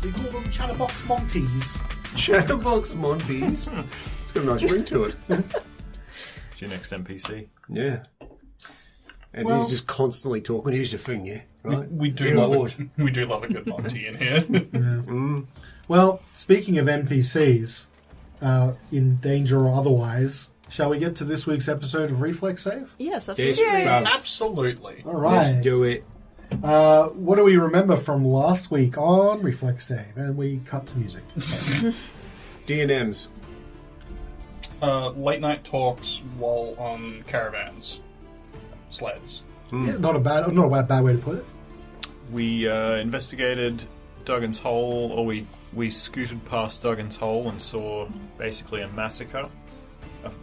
We call them Chatterbox Monties. Chatterbox Monties. It's got a nice ring to it. It's your next NPC. Yeah. And he's just constantly talking. Here's your thing, yeah. Right? We do love a good Monty in here. Well, speaking of NPCs, in danger or otherwise, shall we get to this week's episode of Reflex Save? Yes, absolutely. Absolutely. All right. Let's do it. What do we remember from last week on Reflex Save? And we cut to music. D&Ms. Late night talks while on caravans. Sleds. Yeah, not a bad way to put it. We investigated Duggan's Hole, or we scooted past Duggan's Hole and saw basically a massacre,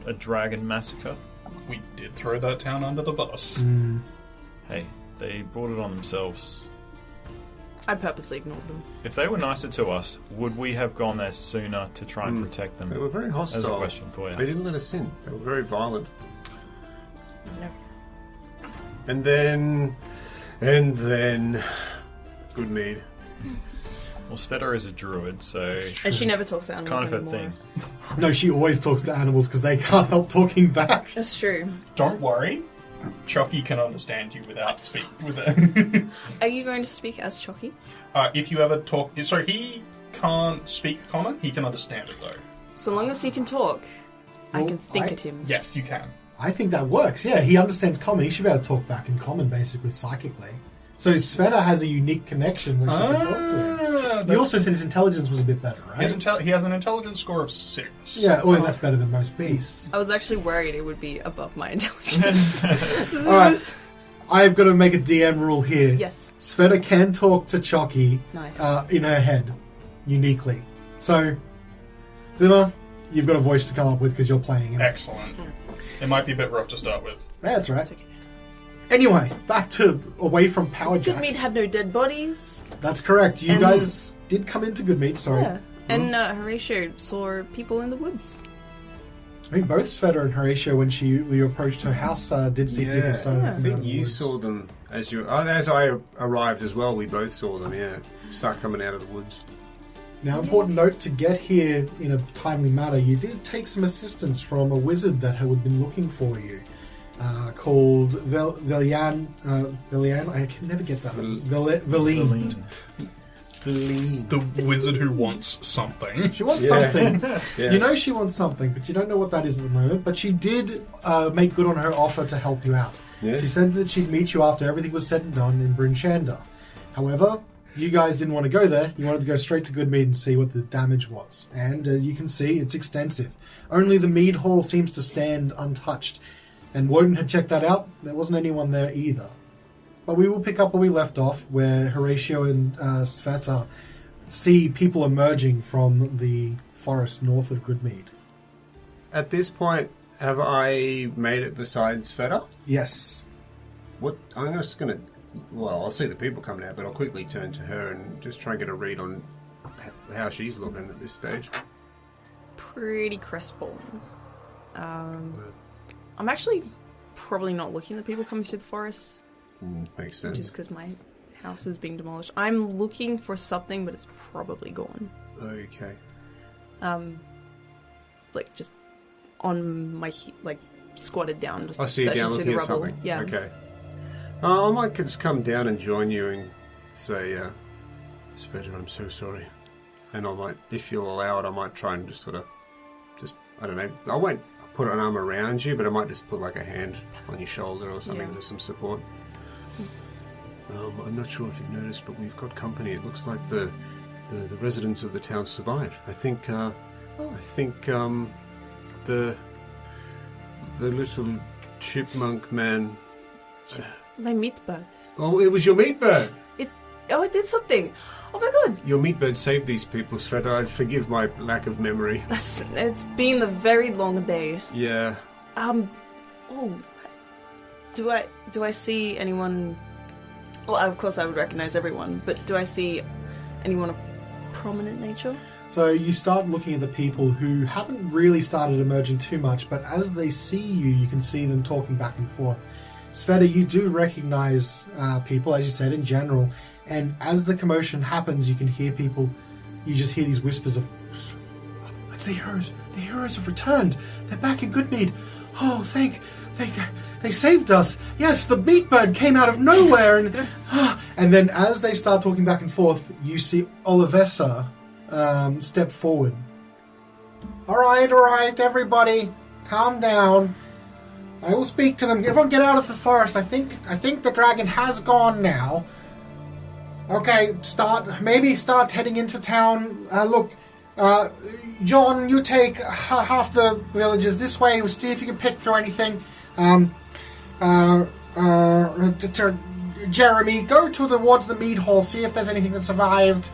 a dragon massacre. We did throw that town under the bus. Hey, they brought it on themselves. I purposely ignored them. If they were nicer to us, would we have gone there sooner to try and protect them? They were very hostile. As a question for you. They didn't let us in. They were very violent. No. And then... Goodmead. Well, Svieta is a druid, so... And she never talks to it's animals kind of anymore. a thing. No, she always talks to animals because they can't help talking back. That's true. Don't worry. Chucky can understand you without speaking. Are you going to speak as Chucky? If you ever talk... So he can't speak common, he can understand it though. So long as he can talk, I Well, can think at him. Yes, you can. I think that works. Yeah, he understands common. He should be able to talk back in common, basically, psychically. So Svieta has a unique connection where she can talk to him. He also said his intelligence was a bit better, right? He has an intelligence score of 6. Yeah, well, that's better than most beasts. I was actually worried it would be above my intelligence. Alright, I've got to make a DM rule here. Yes. Svieta can talk to Chucky Nice. In her head, uniquely. So, Zimma, you've got a voice to come up with because you're playing him. Excellent. It might be a bit rough to start with. Yeah, that's right. That's okay. Anyway, back to away from Power Jacks. Goodmead had no dead bodies. That's correct. You And- guys did come into Goodmead, sorry. Yeah. And Horatio saw people in the woods. I think both Svieta and Horatio, when we approached her house, did see people starting to I come out think of the you woods. saw them as I arrived as well. We both saw them, yeah. Start coming out of the woods. Now, important note, to get here in a timely manner, you did take some assistance from a wizard that had been looking for you, called Velian. I can never get that. Veline. The wizard who wants something. She wants something. Yes. You know she wants something, but you don't know what that is at the moment. But she did make good on her offer to help you out. Yes. She said that she'd meet you after everything was said and done in Bryn Shander. However, you guys didn't want to go there. You wanted to go straight to Goodmead and see what the damage was. And as you can see, it's extensive. Only the Mead Hall seems to stand untouched. And Wodun had checked that out. There wasn't anyone there either. But we will pick up where we left off, where Horatio and Svieta see people emerging from the forest north of Goodmead. At this point, have I made it besides Svieta? Yes. What? I'm just going to... Well, I'll see the people coming out, but I'll quickly turn to her and just try and get a read on how she's looking at this stage. Pretty crestfallen. I'm actually probably not looking at the people coming through the forest. Makes sense. Just because my house is being demolished. I'm looking for something, but it's probably gone. Okay. Like just on my squatted down, just I see you searching down through looking the at rubble. something. Yeah. Okay. I might just come down and join you and say, Svieta, I'm so sorry. And I might, if you'll allow it, I might try and just I don't know, I won't put an arm around you, but I might just put like a hand on your shoulder or something for some support. I'm not sure if you've noticed, but we've got company. It looks like the residents of the town survived. I think the little chipmunk man. My meat bird. Oh, it was your meat bird. It did something. Oh my god. Your meat bird saved these people, Svieta. I forgive my lack of memory. It's been a very long day. Yeah. Do I see anyone? Well, of course I would recognize everyone, but do I see anyone of prominent nature? So you start looking at the people who haven't really started emerging too much, but as they see you, you can see them talking back and forth. Svieta, you do recognize people, as you said, in general. And as the commotion happens, you can hear people. You just hear these whispers of, "It's the heroes. The heroes have returned. They're back in Goodmead. Oh, they saved us. Yes, the meat bird came out of nowhere." And then as they start talking back and forth, you see Olivessa step forward. All right, everybody, calm down. I will speak to them. Everyone get out of the forest. I think the dragon has gone now. Okay, start heading into town. Look, John, you take half the villages this way. We'll see if you can pick through anything. Jeremy, go towards the mead hall. See if there's anything that survived.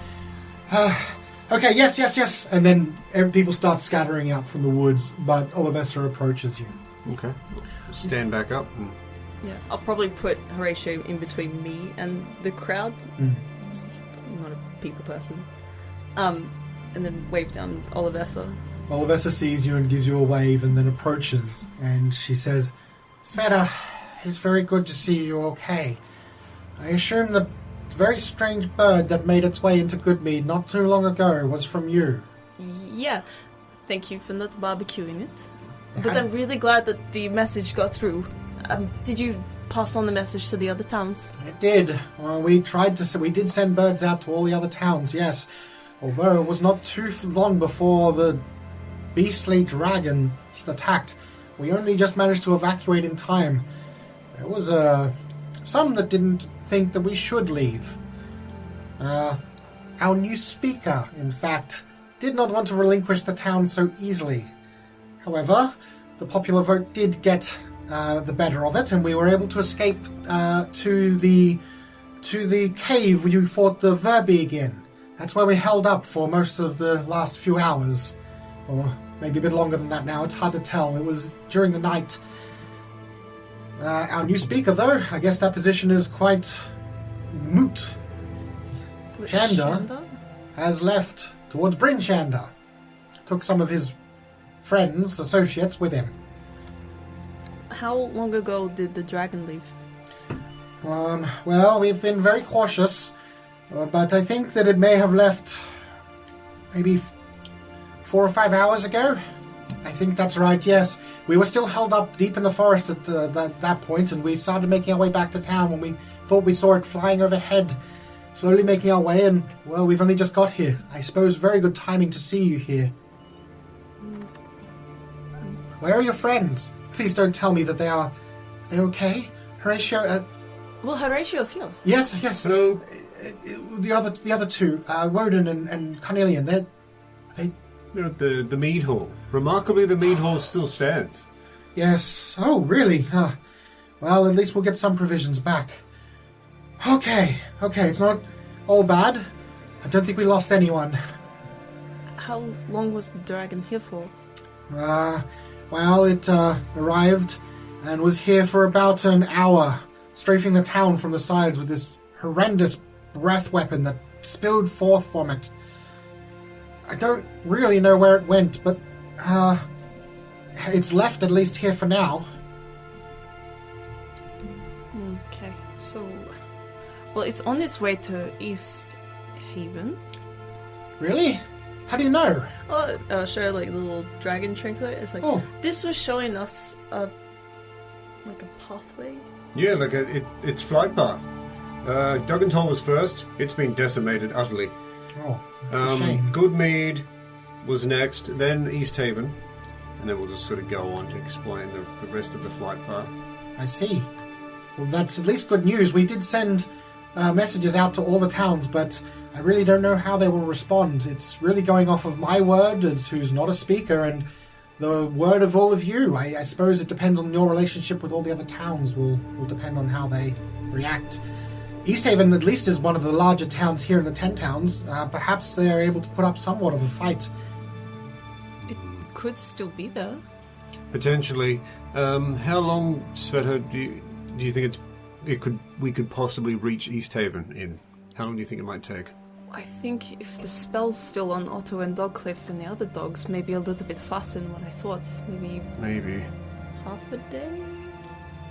Okay, yes. And then people start scattering out from the woods, but Olivessa approaches you. Okay. Stand back up. Yeah, I'll probably put Horatio in between me and the crowd. I'm not a people person. And then wave down Olivessa. Olivessa sees you and gives you a wave and then approaches. And she says, Svieta, it's very good to see you okay. I assume the very strange bird that made its way into Goodmead not too long ago was from you. Yeah, thank you for not barbecuing it. But I'm really glad that the message got through. Did you pass on the message to the other towns? It did. Well, we did send birds out to all the other towns, yes. Although it was not too long before the beastly dragon attacked. We only just managed to evacuate in time. There was some that didn't think that we should leave. Our new speaker, in fact, did not want to relinquish the town so easily. However, the popular vote did get the better of it, and we were able to escape to the cave where you fought the Verbeeg in. That's where we held up for most of the last few hours. Or maybe a bit longer than that now, it's hard to tell. It was during the night. Our new speaker, though, I guess that position is quite moot. Shanda has left towards Bryn Shanda. Took some of his friends, associates with him. How long ago did the dragon leave? Well, we've been very cautious, but I think that it may have left maybe 4 or 5 hours ago. I think that's right, yes. We were still held up deep in the forest at that point, and we started making our way back to town when we thought we saw it flying overhead, slowly making our way, and, well, we've only just got here. I suppose very good timing to see you here. Where are your friends? Please don't tell me that they're okay. Horatio, Well, Horatio's here. Yes. Hello. The other two, Wodun and Carnelian, they The mead hall. Remarkably, the mead hall still stands. Yes. Oh, really? Well, at least we'll get some provisions back. Okay, it's not all bad. I don't think we lost anyone. How long was the dragon here for? Well, it arrived and was here for about an hour, strafing the town from the sides with this horrendous breath weapon that spilled forth from it. I don't really know where it went, but it's left at least here for now. Okay, so... Well, it's on its way to East Haven. Really? How do you know? Oh, I'll show like the little dragon trinket. It's like, This was showing us like a pathway. Yeah, like it's flight path. Duggantoll was first. It's been decimated utterly. Oh, that's a shame. Goodmead was next, then East Haven, and then we'll just sort of go on to explain the rest of the flight path. I see. Well, that's at least good news. We did send messages out to all the towns, but I really don't know how they will respond. It's really going off of my word, as who's not a speaker, and the word of all of you. I suppose it depends on your relationship with all the other towns. Will depend on how they react. East Haven, at least, is one of the larger towns here in the 10 towns. Perhaps they are able to put up somewhat of a fight. It could still be there. Potentially. How long, Svieta, do you think we could possibly reach East Haven in? How long do you think it might take? I think if the spell's still on Otto and Dogcliff and the other dogs, maybe a little bit faster than what I thought. Maybe half a day?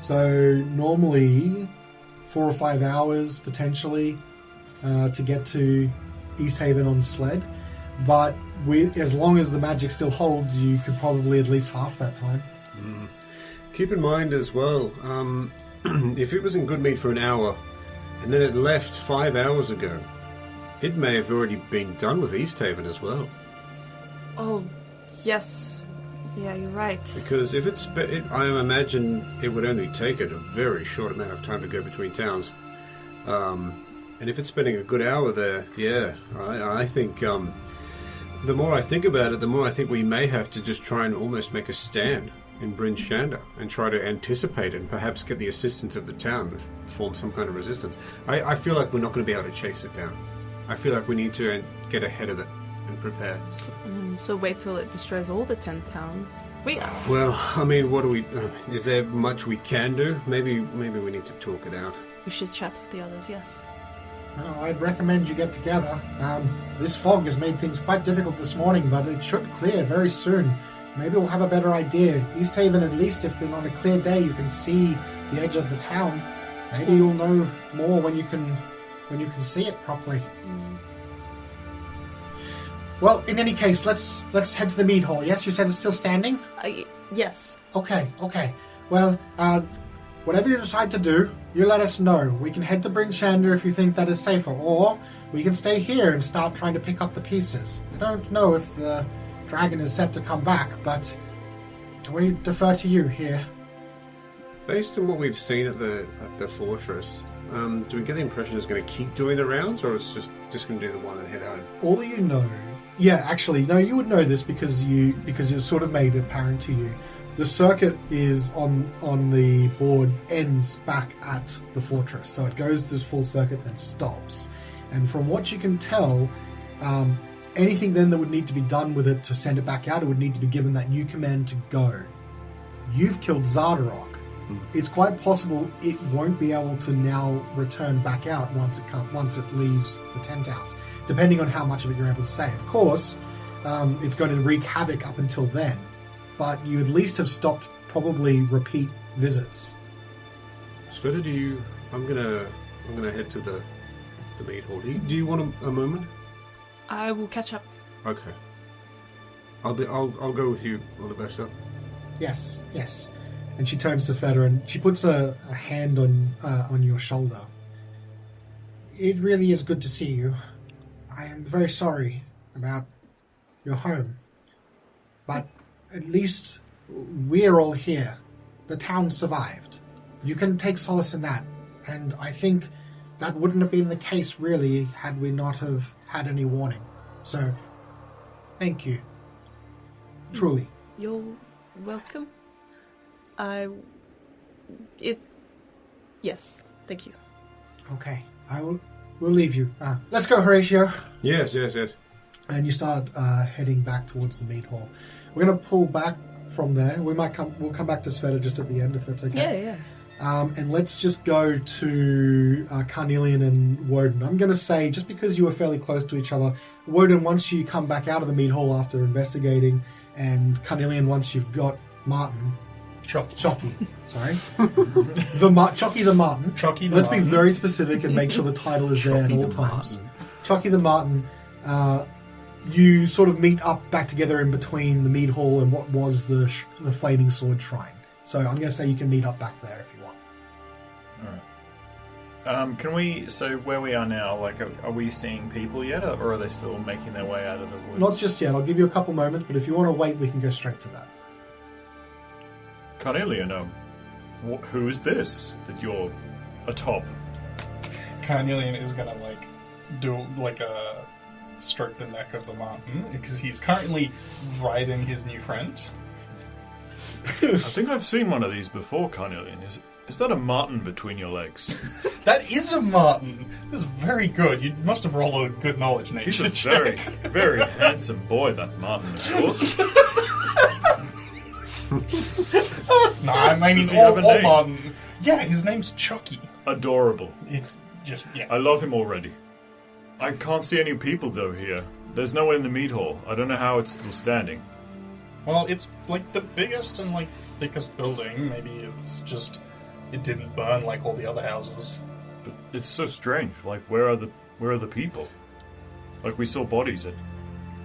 So, normally 4 or 5 hours, potentially. to get to East Haven on sled, but as long as the magic still holds, you could probably at least half that time. Keep in mind as well, if it was in Goodmead for an hour, and then it left 5 hours ago, it may have already been done with East Haven as well. Oh, yes. Yeah, you're right. Because if I imagine it would only take it a very short amount of time to go between towns. And if it's spending a good hour there, yeah, I think the more I think about it, the more I think we may have to just try and almost make a stand in Bryn Shander and try to anticipate and perhaps get the assistance of the town to form some kind of resistance. I feel like we're not going to be able to chase it down. I feel like we need to get ahead of it and prepare. So wait till it destroys all the 10 towns. Well, I mean, what do we... is there much we can do? Maybe we need to talk it out. We should chat with the others, yes. Well, I'd recommend you get together. This fog has made things quite difficult this morning, but it should clear very soon. Maybe we'll have a better idea. East Haven, at least, if then on a clear day you can see the edge of the town. Maybe you'll know more when you can see it properly. Well, in any case, let's head to the mead hall. Yes, you said it's still standing? Yes. Okay. Well, whatever you decide to do, you let us know. We can head to Bryn Shander if you think that is safer, or we can stay here and start trying to pick up the pieces. I don't know if the dragon is set to come back, but we defer to you here. Based on what we've seen at the fortress, do we get the impression it's going to keep doing the rounds, or it's just going to do the one and head home? All you know... Yeah, actually, no, you would know this because it's sort of made apparent to you. The circuit is on the board, ends back at the fortress. So it goes this full circuit, then stops. And from what you can tell, anything then that would need to be done with it to send it back out, it would need to be given that new command to go. You've killed Zardarok. It's quite possible it won't be able to now return back out once it leaves the 10 towns, depending on how much of it you're able to save. Of course, it's going to wreak havoc up until then, but you at least have stopped probably repeat visits. Svieta, I'm gonna head to the mead hall. Do you want a moment? I will catch up. Okay. I'll go with you, Olivessa. Yes. And she turns to Svieta and she puts a hand on your shoulder. It really is good to see you. I am very sorry about your home. But at least we're all here. The town survived. You can take solace in that. And I think that wouldn't have been the case, really, had we not have had any warning. So, thank you. Truly. You're welcome. Yes, thank you. Okay, we'll leave you. Let's go, Horacio. Yes. And you start heading back towards the mead hall. We're going to pull back from there. We'll come back to Svieta just at the end, if that's okay. Yeah. And let's just go to Carnelian and Wodun. I'm going to say, just because you were fairly close to each other, Wodun, once you come back out of the mead hall after investigating, and Carnelian, once you've got Martin... Chocky. Sorry. Chocky the Martin. Let's be very specific and make sure the title is there at all times. Chocky the Martin. You sort of meet up back together in between the mead hall and what was the Flaming Sword Shrine. So I'm going to say you can meet up back there if you want. Alright. Can we... So where we are now, like, are we seeing people yet, or are they still making their way out of the woods? Not just yet. I'll give you a couple moments, but if you want to wait, we can go straight to that. Carnelian, who is this that you're atop? Carnelian is gonna do a stroke the neck of the Martin because he's currently riding his new friend. I think I've seen one of these before, Carnelian. Is that a Martin between your legs? That is a Martin. This is very good. You must have rolled a good knowledge nature. He's a very, very handsome boy, that Martin, of course. No, I mean Does he have a name? Martin. Yeah, his name's Chucky. Adorable. Yeah. I love him already. I can't see any people, though, here. There's no one in the mead hall. I don't know how it's still standing. Well, it's the biggest and thickest building. Maybe it's just it didn't burn like all the other houses. But it's so strange. Where are the Where are the people? Like, we saw bodies at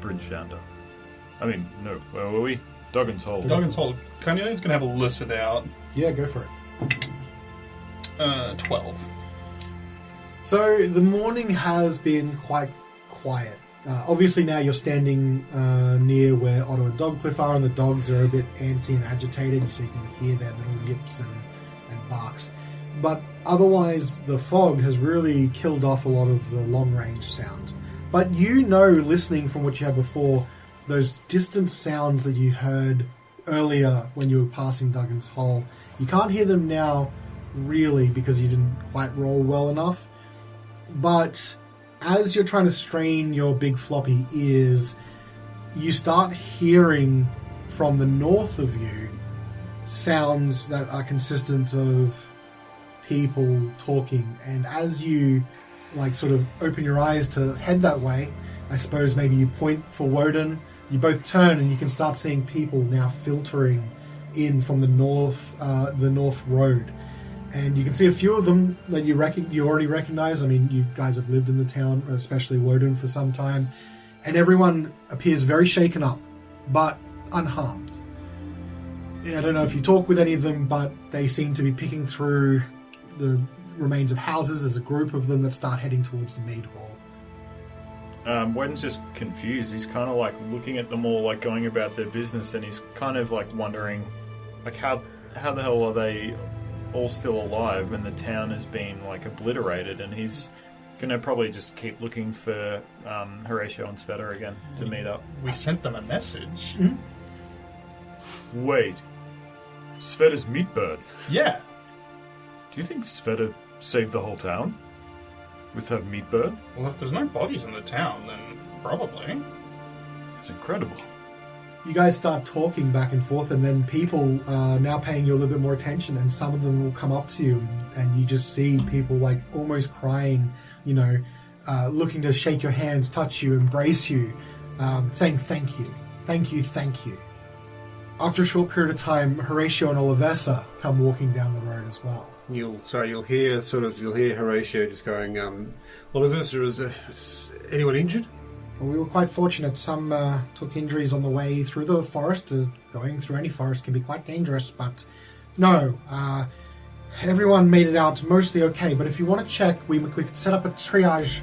Bryn Shander. I mean, no, where were we? Duggan's Hole. Duggan's Hole. Carnelian's going to have a listen out. Yeah, go for it. 12. So the morning has been quite quiet. Obviously now you're standing near where Otto and Dogcliff are, and the dogs are a bit antsy and agitated, so you can hear their little yips and barks. But otherwise, the fog has really killed off a lot of the long-range sound. But you know, listening from what you had before, those distant sounds that you heard earlier when you were passing Duggan's Hole, you can't hear them now, really, because you didn't quite roll well enough. But as you're trying to strain your big floppy ears, you start hearing from the north of you sounds that are consistent of people talking. And as you sort of open your eyes to head that way, I suppose maybe you point for Wodun, you both turn and you can start seeing people now filtering in from the north road. And you can see a few of them that you already recognize. I mean, you guys have lived in the town, especially Wodun, for some time. And everyone appears very shaken up, but unharmed. I don't know if you talk with any of them, but they seem to be picking through the remains of houses. There's a group of them that start heading towards the mead hall. Wodun's just confused. He's kind of looking at them all, going about their business, and he's kind of wondering, how the hell are they all still alive and the town has been obliterated, and he's gonna probably just keep looking for Horacio and Svieta again to meet up. We sent them a message. Mm-hmm. Wait, Sveta's meat bird? Yeah. Do you think Svieta saved the whole town with her meat bird? Well, if there's no bodies in the town, then probably. It's incredible. You guys start talking back and forth, and then people are now paying you a little bit more attention, and some of them will come up to you, and you just see people almost crying, looking to shake your hands, touch you, embrace you, saying thank you, thank you, thank you. After a short period of time, Horacio and Olivesa come walking down the road as well. You'll hear Horacio just going, Olivesa, is anyone injured? Well, we were quite fortunate. Some took injuries on the way through the forest. Going through any forest can be quite dangerous, but no, everyone made it out mostly okay. But if you want to check, we could set up a triage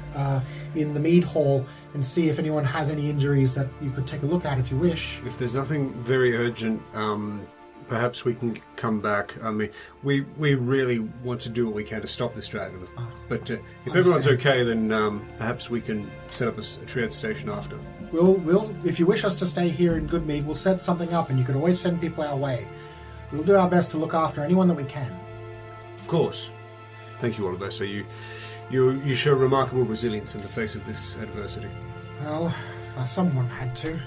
in the mead hall and see if anyone has any injuries that you could take a look at if you wish. If there's nothing very urgent, perhaps we can come back. I mean, we really want to do what we can to stop this dragon. But if everyone's okay, then perhaps we can set up a triad station after. We'll, if you wish us to stay here in Goodmead, we'll set something up, and you can always send people our way. We'll do our best to look after anyone that we can. Of course. Thank you, Olivesa. You show remarkable resilience in the face of this adversity. Well, someone had to.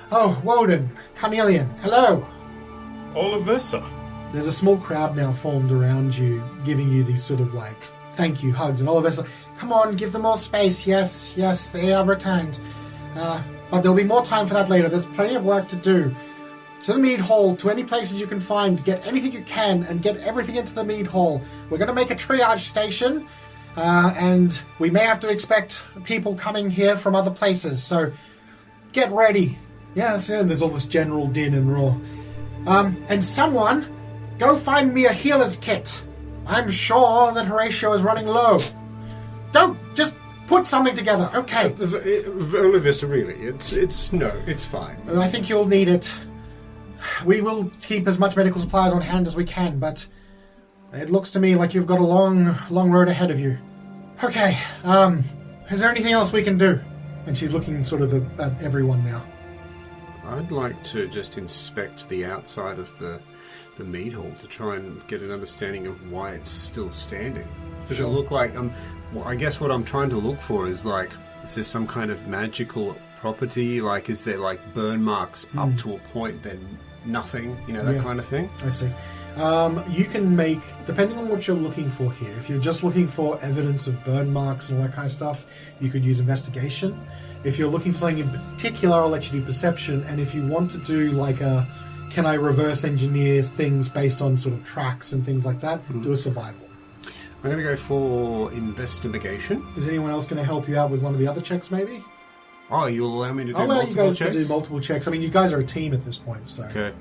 Oh, Wodun, Carnelian, hello. Olivesa. There's a small crowd now formed around you, giving you these sort of thank you hugs, and Olivesa, come on, give them all space. Yes, they have returned. But there'll be more time for that later. There's plenty of work to do. To the mead hall, to any places you can find, get anything you can, and get everything into the mead hall. We're going to make a triage station, and we may have to expect people coming here from other places, so get ready. Yes, and there's all this general din and roar. And someone, go find me a healer's kit. I'm sure that Horacio is running low. Don't, just put something together, okay. Olivesa, really, it's fine. I think you'll need it. We will keep as much medical supplies on hand as we can, but it looks to me like you've got a long road ahead of you. Okay, is there anything else we can do? And she's looking sort of at everyone now. I'd like to just inspect the outside of the mead hall to try and get an understanding of why it's still standing. Does it look like... I guess what I'm trying to look for is is there some kind of magical property? Is there burn marks up to a point, then nothing? That kind of thing? I see. You can make, depending on what you're looking for here, if you're just looking for evidence of burn marks and all that kind of stuff, you could use investigation. If you're looking for something in particular, I'll let you do perception. And if you want to do can I reverse engineer things based on sort of tracks and things like that, do a survival. I'm going to go for investigation. Is anyone else going to help you out with one of the other checks, maybe? Oh, you'll allow me to do I'll allow you multiple guys checks? to do multiple checks. I mean, you guys are a team at this point, so... Okay.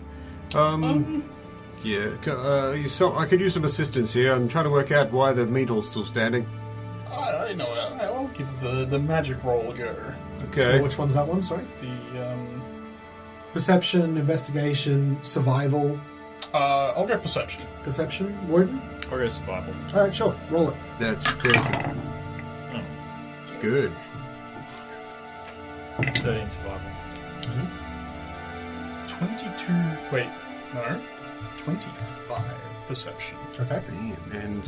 Yeah, so I could use some assistance here. I'm trying to work out why the meat hall's still standing. I know. I'll give the magic roll a go. Okay. So which one's that one, sorry? The Perception, investigation, survival. I'll go perception. Perception, Wodun? I'll go survival. Alright, sure. Roll it. That's perfect. Good. 13 survival. 22... Wait, no. 25 perception. Okay. And,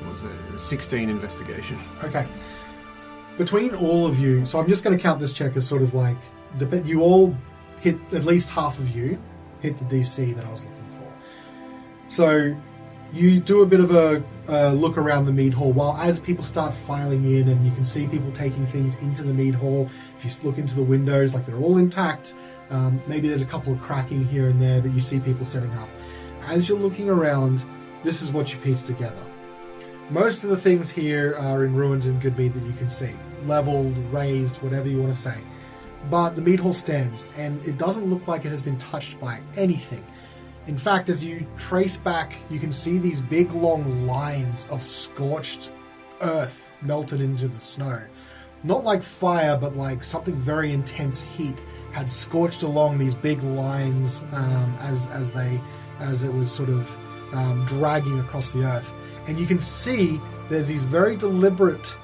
what was it? 16 investigation. Okay. Between all of you, so I'm just going to count this check as sort of like, you all hit, at least half of you hit the DC that I was looking for. So you do a bit of a look around the mead hall while as people start filing in, and you can see people taking things into the mead hall. If you look into the windows, like they're all intact. Maybe there's a couple of cracking here and there, but you see people setting up. As you're looking around, this is what you piece together. Most of the things here are in ruins and good mead that you can see. Leveled, raised, whatever you want to say. But the mead hall stands, and it doesn't look like it has been touched by anything. In fact, as you trace back, you can see these big long lines of scorched earth melted into the snow. Not like fire, but like something very intense heat had scorched along these big lines as it was sort of dragging across the earth. And you can see there's these very deliberate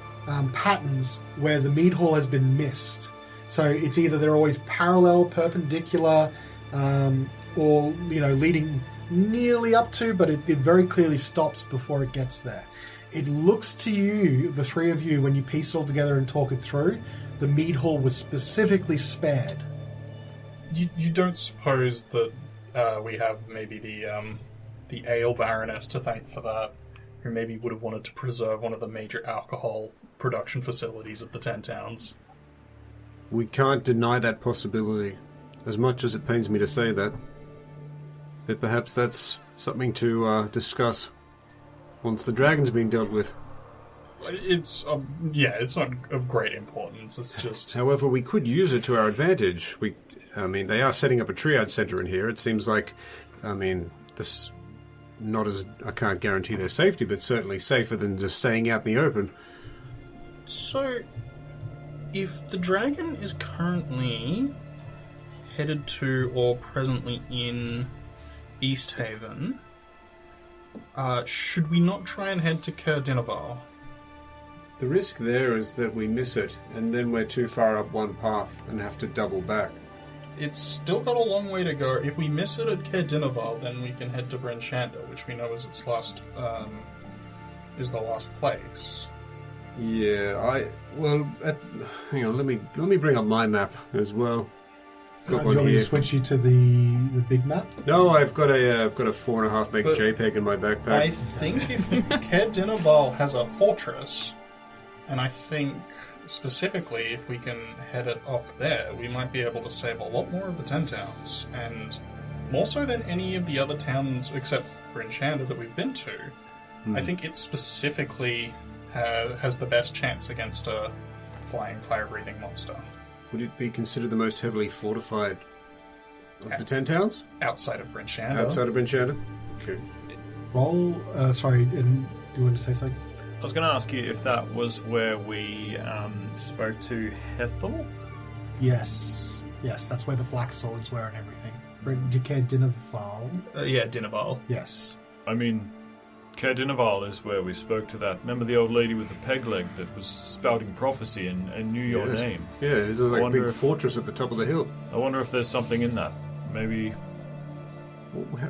patterns where the mead hall has been missed. So it's either they're always parallel, perpendicular, or leading nearly up to, but it very clearly stops before it gets there. It looks to you, the three of you, when you piece it all together and talk it through, the mead hall was specifically spared. You don't suppose that we have maybe the ale baroness to thank for that, who maybe would have wanted to preserve one of the major alcohol production facilities of the 10 towns? We can't deny that possibility, as much as it pains me to say that. But perhaps that's something to discuss once the dragon's been dealt with. It's not of great importance. It's just... However, we could use it to our advantage. They are setting up a triad center in here. It seems like, this... Not as... I can't guarantee their safety, but certainly safer than just staying out in the open. So, if the dragon is currently headed to or presently in East Haven, should we not try and head to Kerdinaval? The risk there is that we miss it, and then we're too far up one path and have to double back. It's still got a long way to go. If we miss it at Kerdinaval, then we can head to Bryn Shander, which we know is its last, is the last place. Yeah, hang on. Let me bring up my map as well. Do you want me to switch you to the big map? No, I've got a 4.5 meg JPEG in my backpack. I think if Kerdinaval has a fortress, and I think specifically if we can head it off there, we might be able to save a lot more of the 10 towns, and more so than any of the other towns except Bryn Shander that we've been to. I think it specifically has the best chance against a flying, fire-breathing monster. Would it be considered the most heavily fortified of the 10 towns? Outside of Bryn Shander. Outside of Bryn Shander? Okay. Roll, sorry, and do you want to say something? I was going to ask you if that was where we spoke to Hethel? Yes, that's where the black swords were and everything. Kerdinaval? Yeah, Dinaval. Yes. I mean, Kerdinaval is where we spoke to that. Remember the old lady with the peg leg that was spouting prophecy and knew your name? Yeah, there's like a big fortress at the top of the hill. I wonder if there's something in that. Maybe...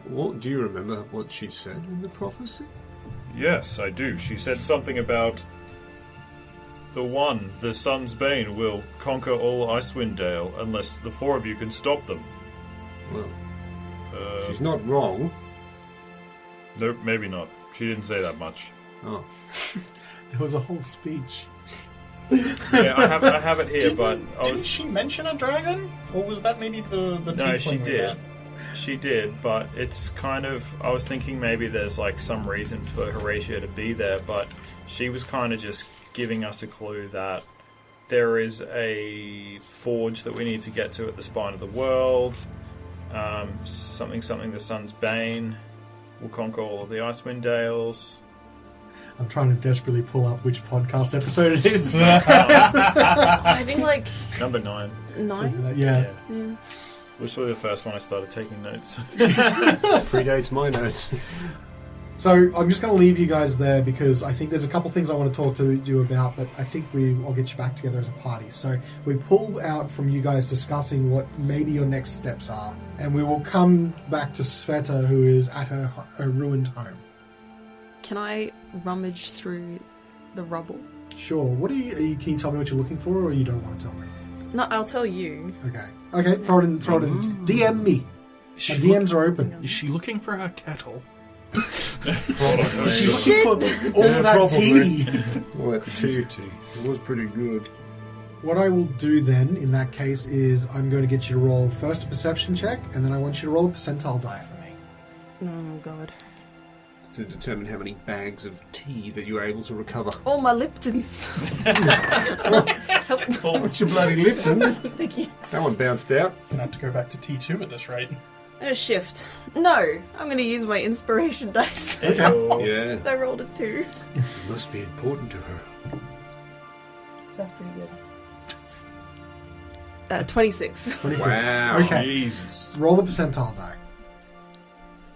What do you remember what she said in the prophecy? Yes, I do. She said something about the Sun's Bane, will conquer all Icewind Dale unless the four of you can stop them. Well, she's not wrong. No, maybe not. She didn't say that much. Oh. It was a whole speech. Yeah, I have it here, but Didn't she mention a dragon? Or was that maybe the No, tiefling she we did. met? She did, but it's kind of... I was thinking maybe there's like some reason for Horacio to be there, but she was kind of just giving us a clue that there is a forge that we need to get to at the spine of the world. Something, the Sun's Bane will conquer all of the Icewind Dales. I'm trying to desperately pull up which podcast episode it is. I think like Number 9. 9. Yeah. Literally the first one I started taking notes. Predates my notes. So I'm just going to leave you guys there because I think there's a couple things I want to talk to you about, but I think I'll get you back together as a party. So we pull out from you guys discussing what maybe your next steps are, and we will come back to Svieta, who is at her ruined home. Can I rummage through the rubble? Sure. What can you tell me what you're looking for, or you don't want to tell me? No, I'll tell you. Okay. Throw it in. DM me. My DMs are open. Is she looking for her kettle? She's looking for all that tea. Well, that tea. It was pretty good. What I will do then, in that case, is I'm going to get you to roll first a perception check, and then I want you to roll a percentile die for me. Oh, God. To determine how many bags of tea that you are able to recover. All my Liptons. What's your bloody Lipton? Thank you. That one bounced out. Gonna have to go back to T2 at this rate. I'm going to shift. No, I'm going to use my inspiration dice. Yeah. I rolled a 2. It must be important to her. That's pretty good. 26. 26. Wow. Okay. Jesus. Roll the percentile die.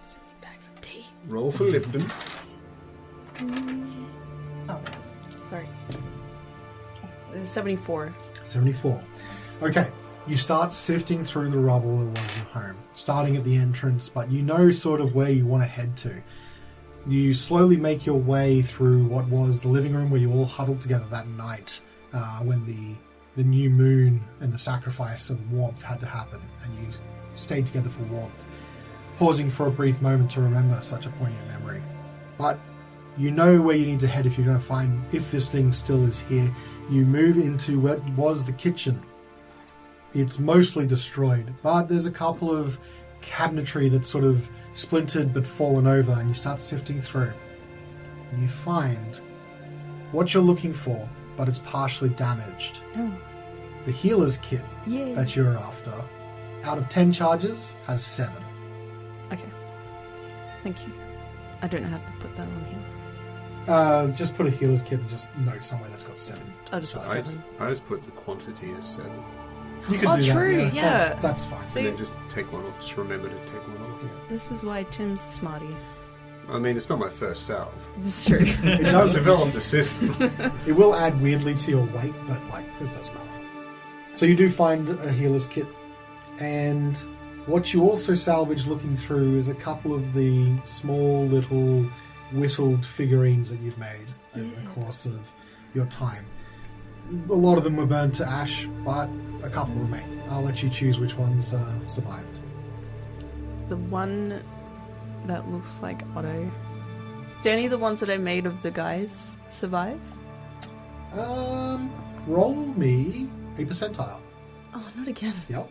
So many bags of tea. Roll for Lipton. Oh, sorry. It was 74. 74. Okay. You start sifting through the rubble that was your home, starting at the entrance, but you know sort of where you want to head to. You slowly make your way through what was the living room where you all huddled together that night when the new moon and the sacrifice of warmth had to happen, and you stayed together for warmth, pausing for a brief moment to remember such a poignant memory. But you know where you need to head if you're going to find if this thing still is here. You move into what was the kitchen. It's mostly destroyed, but there's a couple of cabinetry that's sort of splintered but fallen over, and you start sifting through. And you find what you're looking for, but it's partially damaged. Oh. The healer's kit Yay. that you're after, out of 10 charges, has 7. Okay. Thank you. I don't know how to put that on here. Just put a healer's kit and just note somewhere that's got 7. I'll just put 7. I just put the quantity as 7. You can Oh, do true, that, yeah. That's fine. See- And then just take one off. Just remember to take one off. This is why Tim's a smarty. I mean, it's not my first salve. It's true. It I've does developed a system. It will add weirdly to your weight, but it doesn't matter. So you do find a healer's kit, and what you also salvage looking through is a couple of the small little whittled figurines that you've made over the course of your time. A lot of them were burned to ash, but a couple remain. I'll let you choose which ones survived. The one that looks like Otto. Do any of the ones that I made of the guys survive? Roll me a percentile. Oh, not again. Yep.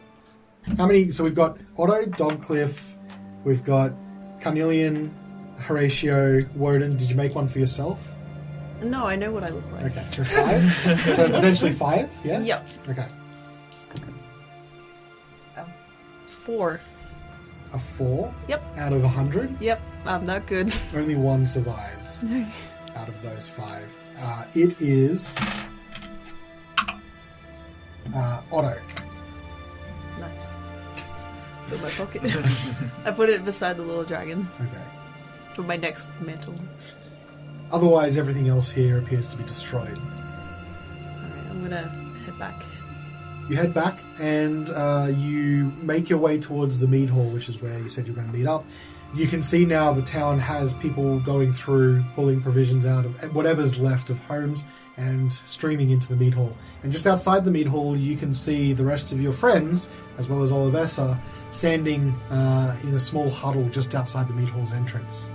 How many? So we've got Otto, Dogcliff, we've got Carnelian, Horacio, Wodun. Did you make one for yourself? No, I know what I look like. Okay, so 5. So potentially 5, yeah? Yep. Okay. 4. A 4? Yep. Out of 100? Yep. I'm not good. Only one survives out of those 5. It is Otto. Nice. Put in my pocket. I put it beside the little dragon Okay. for my next mantle. Otherwise, everything else here appears to be destroyed. Alright, I'm gonna head back. You head back and you make your way towards the mead hall, which is where you said you were going to meet up. You can see now the town has people going through, pulling provisions out of whatever's left of homes and streaming into the mead hall. And just outside the mead hall, you can see the rest of your friends, as well as Olivessa, standing in a small huddle just outside the mead hall's entrance.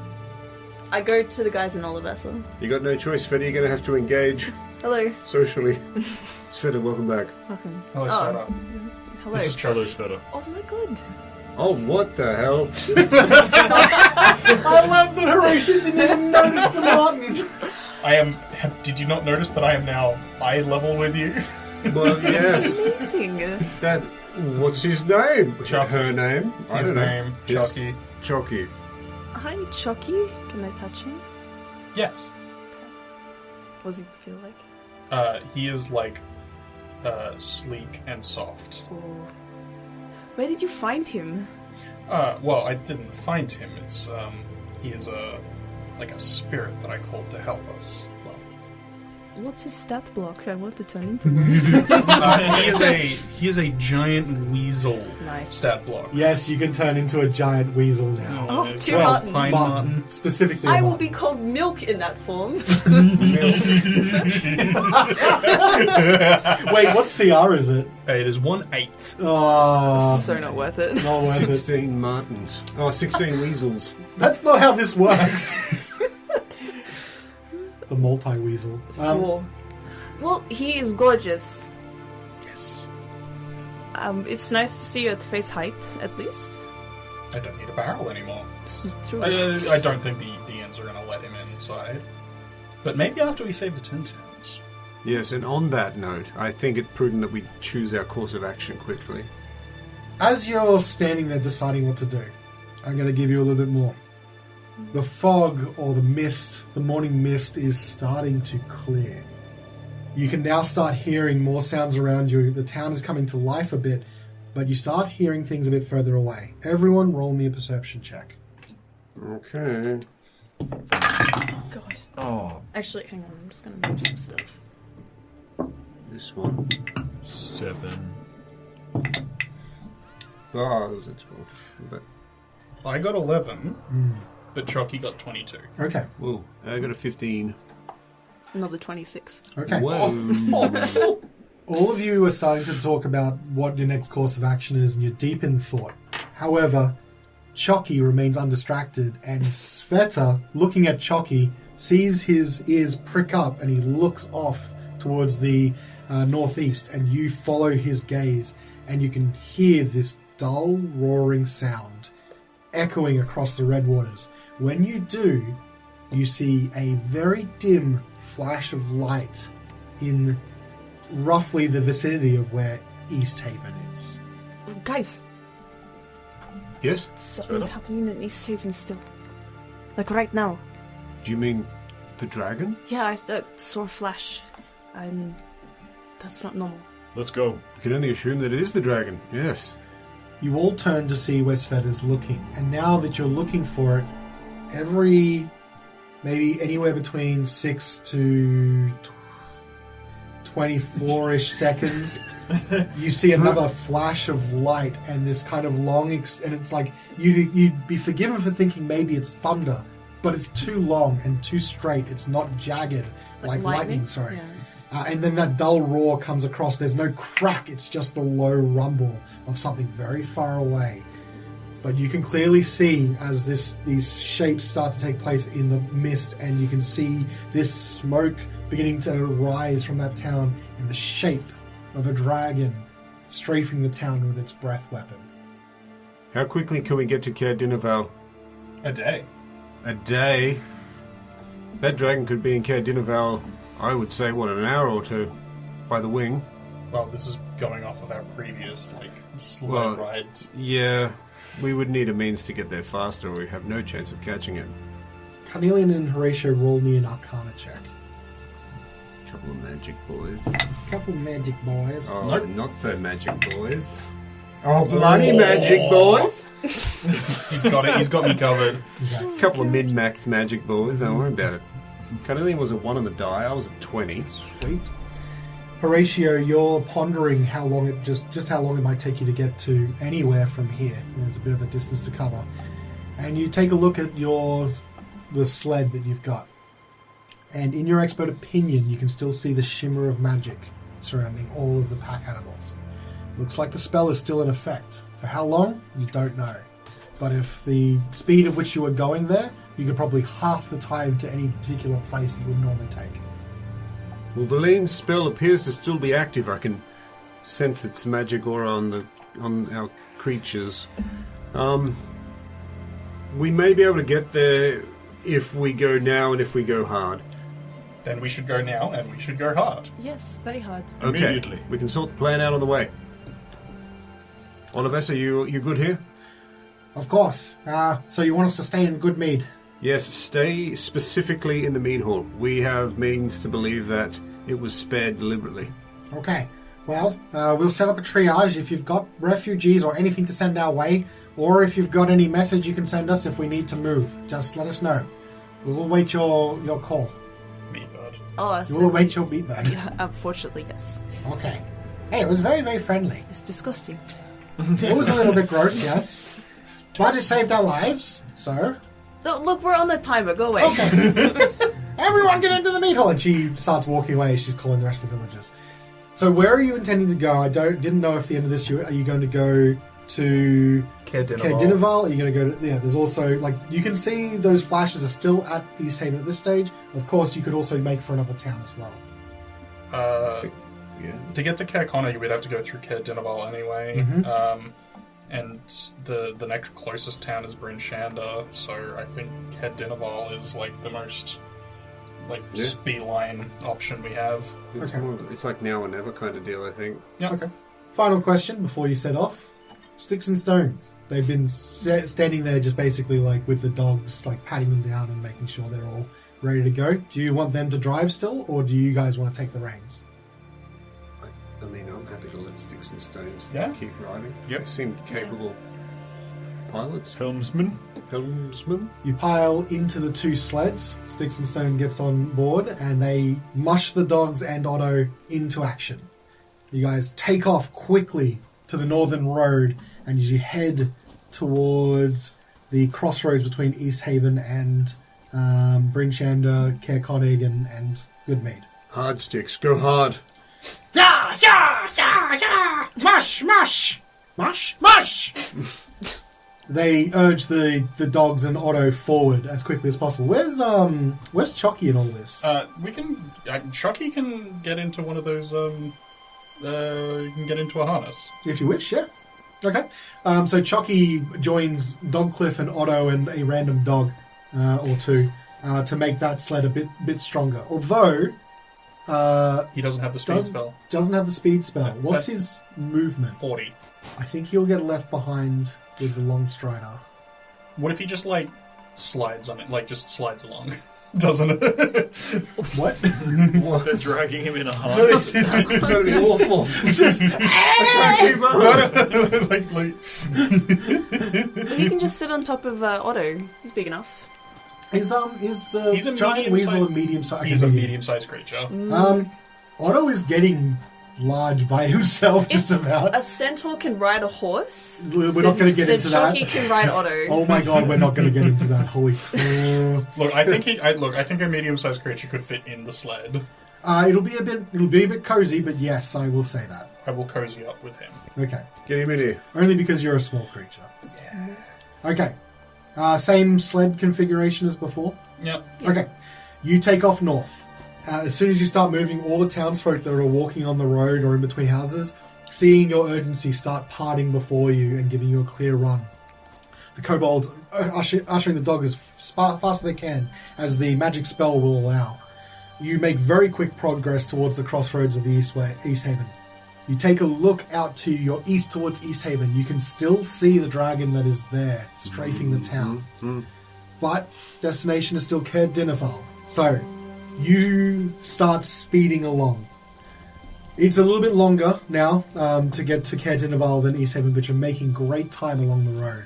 I go to the guys in Olivessa. You got no choice, Fetty. You're going to have to engage Hello. socially. Sveta, welcome back. Welcome. Hello, Oh. Svieta. Hello. This is Charlie's Svieta. Oh my god. Oh, what the hell? I love that Horatio didn't even notice the marten. Did you not notice that I am now eye level with you? Well, yes. Amazing. What's his name? Chucky. Her name? I His don't know. name, Chucky. Chucky. Hi, Chucky. Can I touch him? Yes. What does he feel like? He is like sleek and soft. Or... Where did you find him? Well, I didn't find him. It's he is a spirit that I called to help us. Well, What's his stat block? I want to turn into one. he is a giant weasel. Nice. Stat block. Yes, you can turn into a giant weasel now. Oh, two Well, buttons. Pine marten. Specifically, I a will marten. be called Milk in that form. Wait, what CR is it? It is 1/8. Oh, So not worth it. not worth it. 16 martens. Oh, 16 weasels. That's not how this works. The multi-weasel. Cool. Well, he is gorgeous. Yes. It's nice to see you at face height, at least. I don't need a barrel anymore. It's true. I don't think the Ents are going to let him inside. But maybe after we save the 10 towns. Yes, and on that note, I think it prudent that we choose our course of action quickly. As you're standing there deciding what to do, I'm going to give you a little bit more. The fog or the mist, the morning mist, is starting to clear. You can now start hearing more sounds around you. The town is coming to life a bit, but you start hearing things a bit further away. Everyone roll me a perception check. Okay. God. Oh, Actually, hang on. I'm just going to move some stuff. This one. 7. Oh, it was a 12. But, I got 11, but Chucky got 22. Okay. whoa, I got a 15. Another 26. Okay. Whoa. All of you are starting to talk about what your next course of action is, and you're deep in thought. However, Chucky remains undistracted, and Svieta, looking at Chucky, sees his ears prick up, and he looks off towards the northeast, and you follow his gaze, and you can hear this dull, roaring sound echoing across the Redwaters. When you do, you see a very dim flash of light in roughly the vicinity of where East Haven is. Guys, Yes? something's happening in East Haven still. Like right now. Do you mean the dragon? Yeah, I saw a flash. And that's not normal. let's go. We can only assume that it is the dragon. Yes. You all turn to see where Sveta's looking, and now that you're looking for it, every maybe anywhere between 6 to 24-ish seconds, you see another flash of light and this kind of long, and it's like you'd be forgiven for thinking maybe it's thunder, but it's too long and too straight. It's not jagged like lightning. Sorry. Yeah. And then that dull roar comes across. There's no crack. It's just the low rumble of something very far away. But you can clearly see as these shapes start to take place in the mist, and you can see this smoke beginning to rise from that town in the shape of a dragon strafing the town with its breath weapon. How quickly can we get to Caer Dineval? A day. A day? That dragon could be in Caer Dineval, I would say, an hour or two by the wing. Well, this is going off of our previous, sled Well, ride. Yeah, we would need a means to get there faster, or we have no chance of catching it. Carnelian and Horatio roll me an Arcana check. Couple of magic boys. Couple magic boys. Oh, Nope. not so magic boys. Oh, bloody magic boys! He's got it. He's got me covered. Okay. Couple of mid-max magic boys, don't worry about it. Carnelian was a 1 on the die, I was a 20. Sweet. Horatio, you're pondering how long just how long it might take you to get to anywhere from here. There's a bit of a distance to cover. And you take a look at the sled that you've got. And in your expert opinion, you can still see the shimmer of magic surrounding all of the pack animals. Looks like the spell is still in effect. For how long? You don't know. But if the speed at which you were going there, you could probably half the time to any particular place that you would normally take. Well, Valine's spell appears to still be active. I can sense its magic aura on our creatures. We may be able to get there if we go now and if we go hard. Then we should go now, and we should go hard. Yes, very hard. Okay, Immediately. we can sort the plan out on the way. Olivessa, you good here? Of course. So you want us to stay in good mead? Yes, stay specifically in the mead hall. We have means to believe that it was spared deliberately. Okay. Well, we'll set up a triage if you've got refugees or anything to send our way, or if you've got any message you can send us if we need to move. Just let us know. We will wait your call. Meatbird. Oh, We will wait your beat back. Yeah, unfortunately, yes. Okay. Hey, it was very, very friendly. It's disgusting. It was a little bit gross, yes. But it saved our lives, so... Look, we're on the timer. Go away. Okay. Everyone get into the meat hall! And she starts walking away. She's calling the rest of the villagers. So where are you intending to go? I didn't know if at the end of this, are you going to go to Caer-Dineval? Are you going to go to... Yeah, there's also... Like, you can see those flashes are still at East Haven at this stage. Of course, you could also make for another town as well. Yeah. To get to Caer-Dineval, we'd have to go through Caer-Dineval anyway. Mm-hmm. And the next closest town is Bryn Shander, so I think Caer-Dineval is like the most beeline option we have. It's Okay. it's like now or never kind of deal, I think. Yeah. Okay. Final question before you set off. Sticks and stones. They've been standing there just basically like with the dogs, like patting them down and making sure they're all ready to go. Do you want them to drive still, or do you guys want to take the reins? I mean, I'm happy to let Sticks and Stones keep riding. Yep. They seem capable pilots. Helmsman. Helmsman? You pile into the two sleds. Sticks and Stone gets on board, and they mush the dogs and Otto into action. You guys take off quickly to the northern road, and as you head towards the crossroads between East Haven and Bryn Shander, Caer-Dineval, and Goodmead. Hard, Sticks. Go hard. Yeah, yeah, yeah, yeah! Mush, mush! Mush, mush! They urge the dogs and Otto forward as quickly as possible. Where's Chucky in all this? We can... Chucky can get into one of those... you can get into a harness. If you wish, yeah. Okay. So Chucky joins Dogcliff and Otto and a random dog or two to make that sled a bit stronger. Although... He doesn't have the speed spell. Doesn't have the speed spell. No, What's his movement? 40. I think he'll get left behind with the long strider. What if he just, slides on it? Just slides along. Doesn't it? What? They're dragging him in a harness. It's going to be awful. It's just... You can just sit on top of Otto. He's big enough. Is the He's a giant weasel a medium size? He's a medium-sized creature. Otto is getting large by himself, just about. A centaur can ride a horse. We're not going to get into that. Chucky can ride Otto. Oh my god, we're not going to get into that. Holy crap. Look, I think a medium-sized creature could fit in the sled. It'll be a bit cozy, but yes, I will say that. I will cozy up with him. Okay. Get him in here. Only because you're a small creature. Yeah. Okay. Same sled configuration as before? Yep. Okay. You take off north. As soon as you start moving, all the townsfolk that are walking on the road or in between houses, seeing your urgency, start parting before you and giving you a clear run. The kobolds ushering the dog as fast as they can, as the magic spell will allow. You make very quick progress towards the crossroads of the East Haven. You take a look out to your east towards East Haven. You can still see the dragon that is there, strafing the town. But destination is still Caer-Dineval. So, you start speeding along. It's a little bit longer now to get to Caer-Dineval than East Haven, but you're making great time along the road.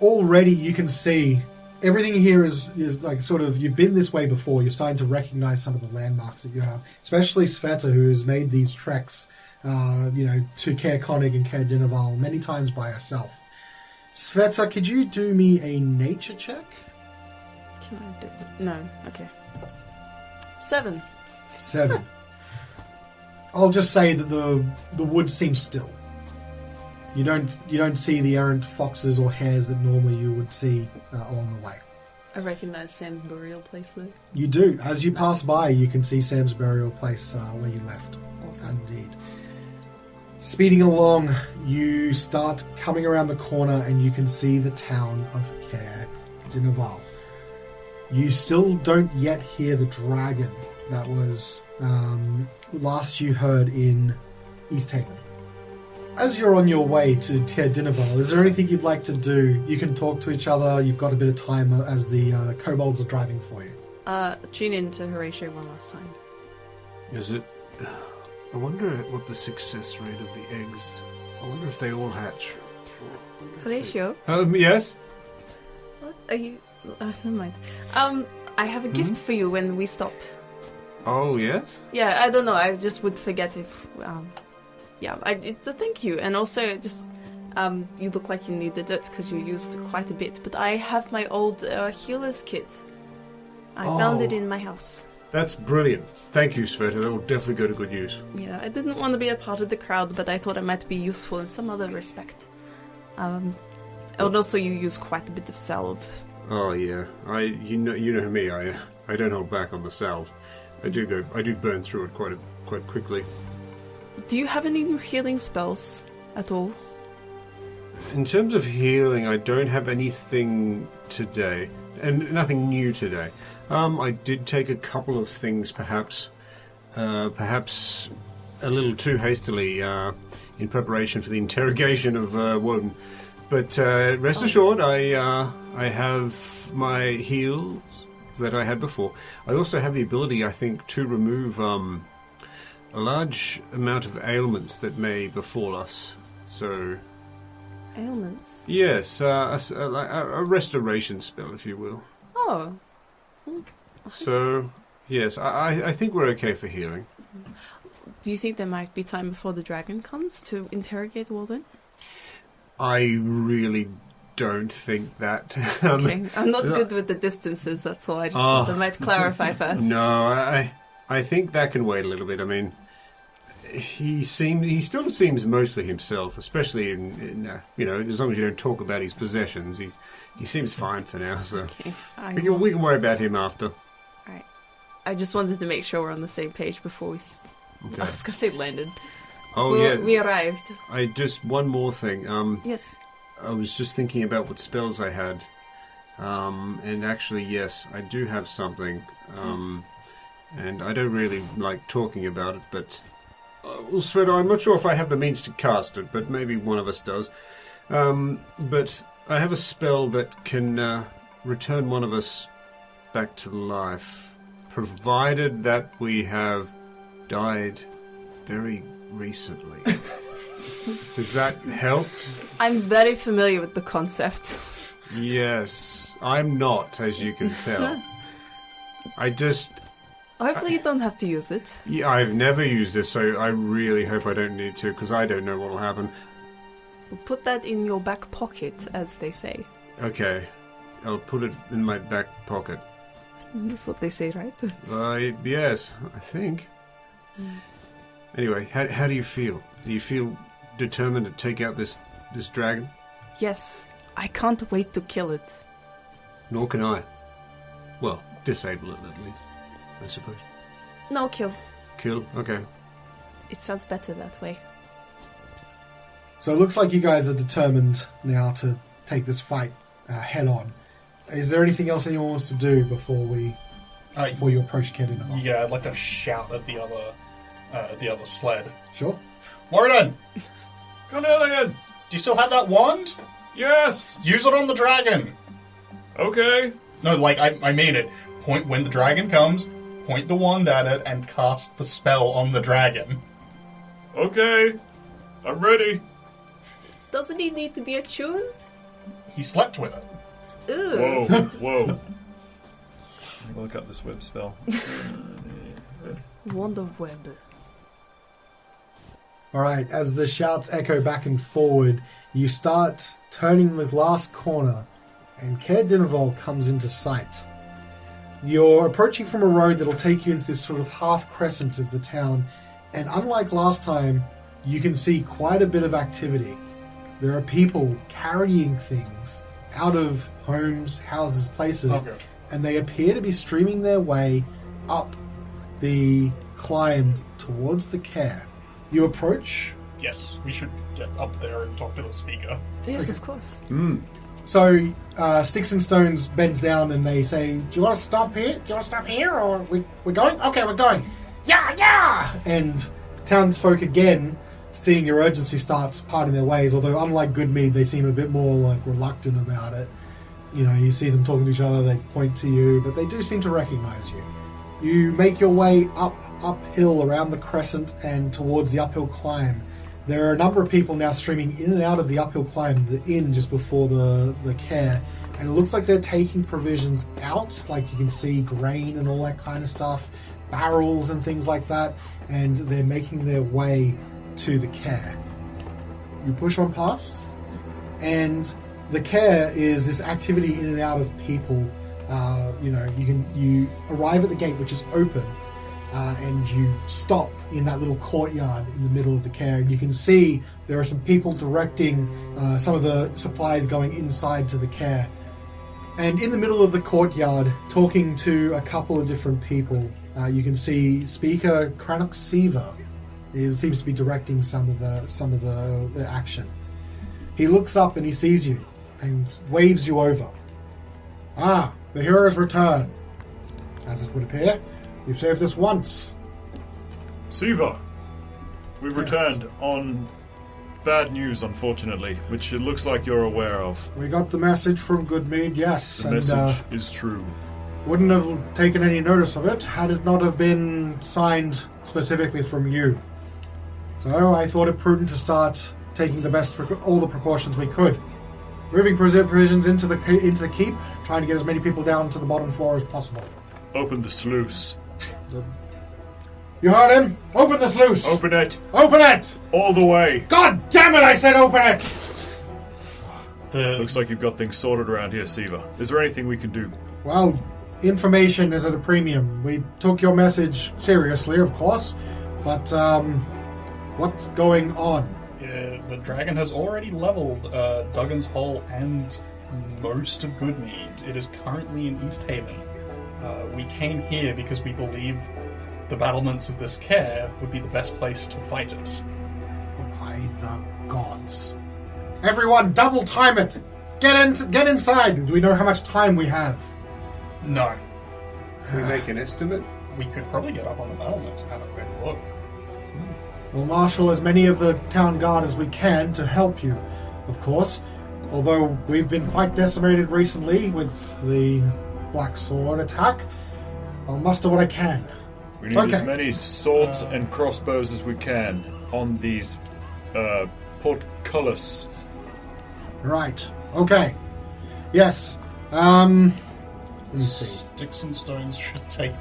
Already you can see everything here is like sort of, you've been this way before. You're starting to recognize some of the landmarks that you have, especially Svieta, who has made these treks to Caer-Dineval and Caer-Dineval many times by herself. Svieta, could you do me a nature check? Can I do it? No. Okay. 7. 7. I'll just say that the woods seem still. You don't see the errant foxes or hares that normally you would see along the way. I recognise Sam's burial place though. You do. As you pass by, you can see Sam's burial place where you left. Awesome. Indeed. Speeding along, you start coming around the corner and you can see the town of Caer Dineval. You still don't yet hear the dragon that was last you heard in East Haven. As you're on your way to Caer Dineval, is there anything you'd like to do? You can talk to each other. You've got a bit of time as the kobolds are driving for you. Tune in to Horatio one last time. Is it... I wonder what the success rate of the eggs... I wonder if they all hatch. Horatio? Yes? What are you... never mind. I have a gift for you when we stop. Oh, yes? Yeah, I don't know. I just would forget if... it's a thank you. And also, just... you look like you needed it because you used quite a bit. But I have my old healer's kit. I found it in my house. That's brilliant. Thank you, Svieta. That will definitely go to good use. Yeah, I didn't want to be a part of the crowd, but I thought I might be useful in some other respect. And also, you use quite a bit of salve. Oh yeah, you know me. I don't hold back on the salve. I do burn through it quite quickly. Do you have any new healing spells at all? In terms of healing, I don't have anything today, and nothing new today. I did take a couple of things, perhaps a little too hastily, in preparation for the interrogation of Wodun. But rest assured, I have my heals that I had before. I also have the ability, I think, to remove a large amount of ailments that may befall us. So, ailments? Yes, a restoration spell, if you will. Oh. So, yes, I think we're okay for healing. Do you think there might be time before the dragon comes to interrogate Wodun? I really don't think that. Okay, I'm not good with the distances, that's all. I just thought I might clarify first. No, I think that can wait a little bit. I mean, he still seems mostly himself, especially in as long as you don't talk about his possessions. He seems fine for now, so okay, we can worry about him after. Alright. I just wanted to make sure we're on the same page before we... Okay. I was going to say landed. Oh, before yeah. we arrived. One more thing. Yes. I was just thinking about what spells I had. And actually, yes, I do have something. And I don't really like talking about it, but... well, Svieta, I'm not sure if I have the means to cast it, but maybe one of us does. But I have a spell that can return one of us back to life, provided that we have died very recently. Does that help? I'm very familiar with the concept. Yes, I'm not, as you can tell. Hopefully you don't have to use it. Yeah, I've never used it, so I really hope I don't need to, because I don't know what will happen. Put that in your back pocket, as they say. Okay, I'll put it in my back pocket. That's what they say, right? Yes, I think. Anyway, how do you feel? Do you feel determined to take out this dragon? Yes, I can't wait to kill it. Nor can I. Well, disable it at least, I suppose. No, kill. Kill? Okay. It sounds better that way. So it looks like you guys are determined now to take this fight head on. Is there anything else anyone wants to do before you approach Kedin? Yeah, I'd like to shout at the other sled. Sure. Wodun! Carnelian! Do you still have that wand? Yes! Use it on the dragon! Okay. No, I mean it. When the dragon comes, point the wand at it and cast the spell on the dragon. Okay. I'm ready. Doesn't he need to be attuned? He slept with it. Ugh. Whoa. Let me look up this web spell. Wand of Web. Alright, as the shouts echo back and forward, you start turning the last corner, and Caer Dineval comes into sight. You're approaching from a road that'll take you into this sort of half crescent of the town, and unlike last time, you can see quite a bit of activity. There are people carrying things out of homes, houses, places, and they appear to be streaming their way up the climb towards the Caer. You approach Yes, we should get up there and talk to the speaker. Yes, of course. So, Sticks and Stones bends down and they say, do you want to stop here? Do you want to stop here? Or we're going? Okay, we're going. Yeah! And townsfolk again, seeing your urgency, starts parting their ways, although unlike Goodmead, they seem a bit more like reluctant about it. You know, you see them talking to each other, they point to you, but they do seem to recognize you. You make your way uphill around the crescent and towards the uphill climb. There are a number of people now streaming in and out of the uphill climb, the inn just before the care, and it looks like they're taking provisions out, like you can see grain and all that kind of stuff, barrels and things like that, and they're making their way to the care. You push on past, and the care is this activity in and out of people. You arrive at the gate, which is open, and you stop in that little courtyard in the middle of the care, and you can see there are some people directing some of the supplies going inside to the care. And in the middle of the courtyard, talking to a couple of different people, you can see Speaker Crunk seems to be directing some of the action. He looks up and he sees you and waves you over. Ah, the hero's return. As it would appear, you've saved us once. Siva, we've returned on bad news, unfortunately, which it looks like you're aware of. We got the message from Goodmead, yes. The message is true. Wouldn't have taken any notice of it had it not have been signed specifically from you. So I thought it prudent to start taking all the precautions we could. Moving provisions into the keep, trying to get as many people down to the bottom floor as possible. Open the sluice. You heard him? Open the sluice! Open it! Open it! All the way! God damn it, I said open it! Looks like you've got things sorted around here, Siva. Is there anything we can do? Well, information is at a premium. We took your message seriously, of course, but what's going on? The dragon has already leveled Duggan's Hole and most of Goodmead. It is currently in East Haven. We came here because we believe the battlements of this care would be the best place to fight it. By the gods. Everyone, double time it! Get inside! Do we know how much time we have? No. Can we make an estimate? We could probably get up on the battlements and have a quick look. We'll marshal as many of the town guard as we can to help you, of course. Although we've been quite decimated recently with the Black Sword attack, I'll muster what I can. We need as many swords and crossbows as we can on these portcullis. Right. Okay. Yes. Let me see. Sticks and Stones should take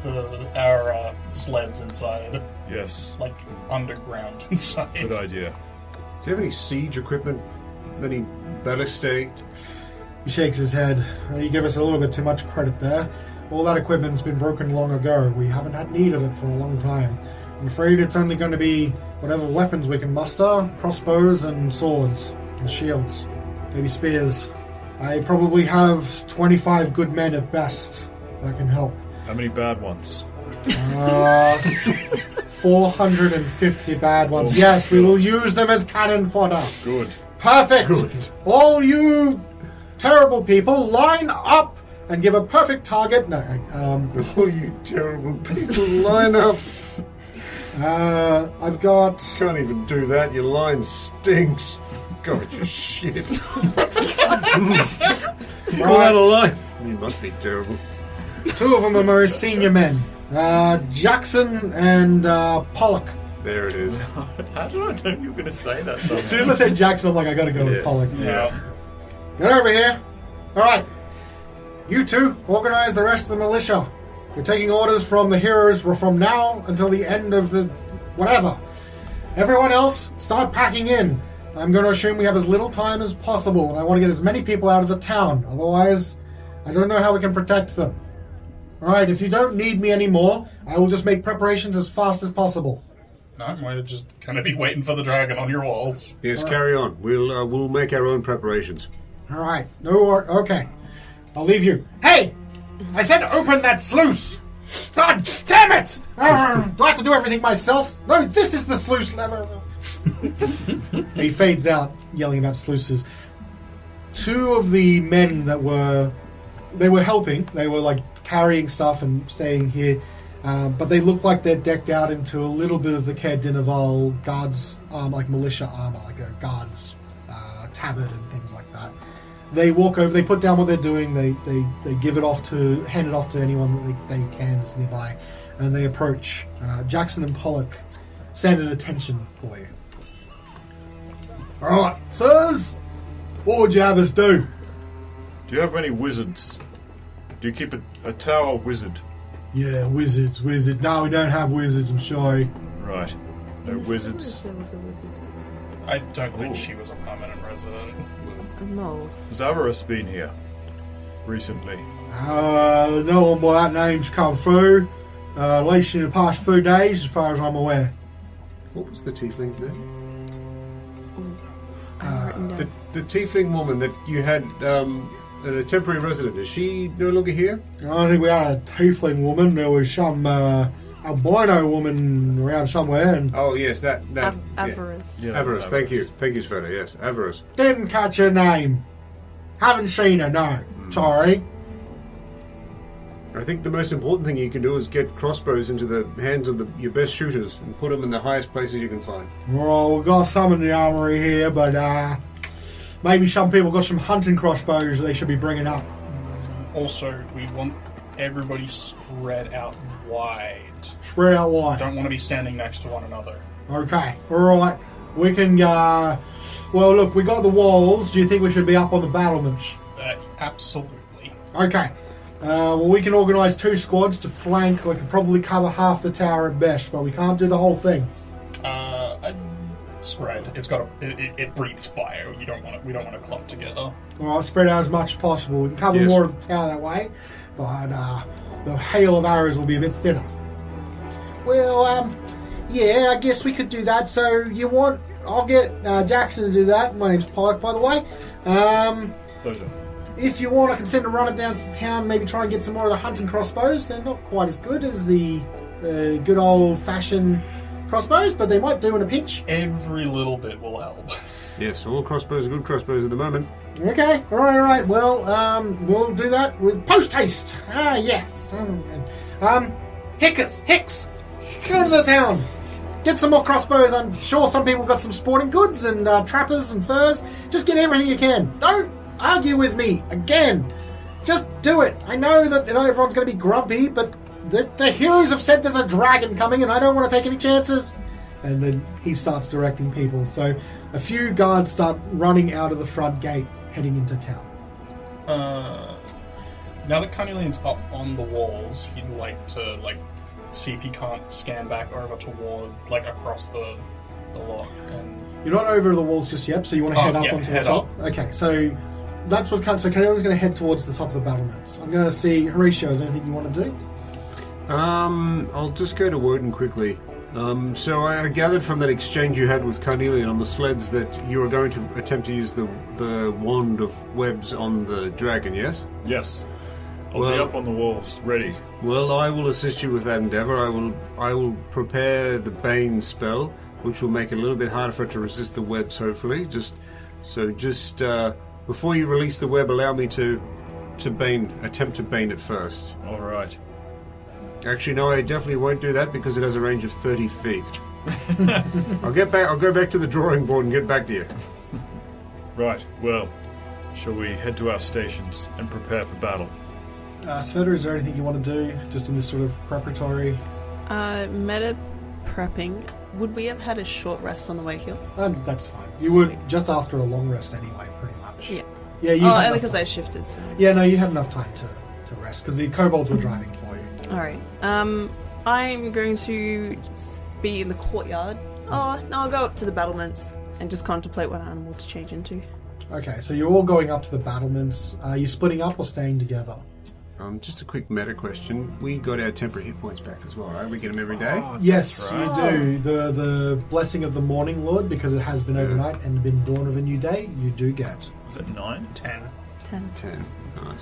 our sleds inside. Yes. Like underground inside. Good idea. Do you have any siege equipment? Any ballistae? He shakes his head. You give us a little bit too much credit there. All that equipment's been broken long ago. We haven't had need of it for a long time. I'm afraid it's only going to be whatever weapons we can muster, crossbows and swords and shields, maybe spears. I probably have 25 good men at best that can help. How many bad ones? 450 bad ones. Oh, yes, we God. will use them as cannon fodder. Good. Perfect. Good. All you terrible people, line up and give a perfect target. No, All you terrible people, line up. I've got. Can't even do that. Your line stinks. God, you shit. Pull out a line. You must be terrible. Two of them are my senior men, Jackson and Pollock. There it is. How did I know you were going to say that? As soon as I said Jackson, I'm like, I gotta go with Pollock. Yeah. Get over here. All right. You two, organize the rest of the militia. You're taking orders from the heroes from now until the end of the whatever. Everyone else, start packing in. I'm going to assume we have as little time as possible, and I want to get as many people out of the town. Otherwise, I don't know how we can protect them. All right, if you don't need me anymore, I will just make preparations as fast as possible. No, we're just going to be waiting for the dragon on your walls. Yes, carry on. We'll make our own preparations. All right. Okay. I'll leave you. Hey! I said open that sluice! God damn it! Do I have to do everything myself? No, this is the sluice lever. He fades out, yelling about sluices. Two of the men that were helping. They were like carrying stuff and staying here, but they look like they're decked out into a little bit of the Caer Dineval guards, like militia armor, like a guards tabard and things like that. They walk over. They put down what they're doing. They hand it off to anyone that they can that's nearby, and they approach. Jackson and Pollock stand at attention for you. All right, sirs, what would you have us do? Do you have any wizards? Do you keep a tower wizard? Yeah, wizards. No, we don't have wizards, I'm sorry. Right. No wizards. There was a wizard. I don't think she was a permanent resident. No. Has Avarice been here recently? No one by that name's come through. At least in the past few days, as far as I'm aware. What was the tiefling's name? Written down. The tiefling woman that you had, the temporary resident, is she no longer here? I don't think we had a tiefling woman. There was some albino woman around somewhere, and Oh yes, that Avarice. Yeah. Avarice. Thank you, Avarice. Svieta. Yes, Avarice. didn't catch her name. Haven't seen her. No, sorry. I think the most important thing you can do is get crossbows into the hands of your best shooters and put them in the highest places you can find. Well, we've got some in the armory here, but maybe some people got some hunting crossbows they should be bringing up. Also, we want everybody spread out wide. Spread out wide. Don't want to be standing next to one another. Okay, alright. We can, well, look, we got the walls. Do you think we should be up on the battlements? Absolutely. Okay. Well, we can organise 2 squads to flank. We can probably cover half the tower at best, but we can't do the whole thing. Spread. It's got it breathes fire. We don't want to clump together. Alright, spread out as much as possible. We can cover Yes. more of the tower that way, but the hail of arrows will be a bit thinner. Well, yeah, I guess we could do that. So you want... I'll get Jackson to do that. My name's Pollock, by the way. Pleasure. If you want, I can send a runner down to the town, maybe try and get some more of the hunting crossbows. They're not quite as good as the good old-fashioned crossbows, but they might do in a pinch. Every little bit will help. Yes, all crossbows are good crossbows at the moment. Okay, alright. Well, we'll do that with post-haste. Ah, yes. Hicks, go to the town. Get some more crossbows. I'm sure some people got some sporting goods and trappers and furs. Just get everything you can. Don't argue with me again. Just do it. I know that everyone's going to be grumpy, but the heroes have said there's a dragon coming and I don't want to take any chances. And then he starts directing people. So a few guards start running out of the front gate, heading into town. Now that Carnelian's up on the walls, he'd like to see if he can't scan back over toward across the lock. And You're not over the walls just yet, so you want to head up onto the top. Okay, so that's what so Carnelian's going to head towards the top of the battlements. I'm going to see Horacio. Is there anything you want to do? I'll just go to Wodun quickly. So I gathered from that exchange you had with Carnelian on the sleds that you were going to attempt to use the wand of webs on the dragon, yes? Yes. I'll be up on the walls, ready. Well, I will assist you with that endeavour. I will prepare the Bane spell, which will make it a little bit harder for it to resist the webs, hopefully. Just before you release the web, allow me to attempt to bane it first. All right. Actually, no, I definitely won't do that because it has a range of 30 feet. I'll go back to the drawing board and get back to you. Right. Well, shall we head to our stations and prepare for battle? Svieta, is there anything you want to do just in this sort of preparatory? Meta prepping. Would we have had a short rest on the way here? That's fine. You would just after a long rest anyway, pretty much. Yeah. Yeah. You Oh, had only enough because time. I shifted. So. Yeah, no, you had enough time to rest because the kobolds were driving for you. All right. I'm going to be in the courtyard. Oh, no, I'll go up to the battlements and just contemplate what animal to change into. Okay, so you're all going up to the battlements. Are you splitting up or staying together? Just a quick meta question. We got our temporary hit points back as well, right? We get them every day? Yes, right. you do. The blessing of the Morning Lord, because it has been overnight and been dawn of a new day, you do get. Was it 9? 10. 10. 10. Nice.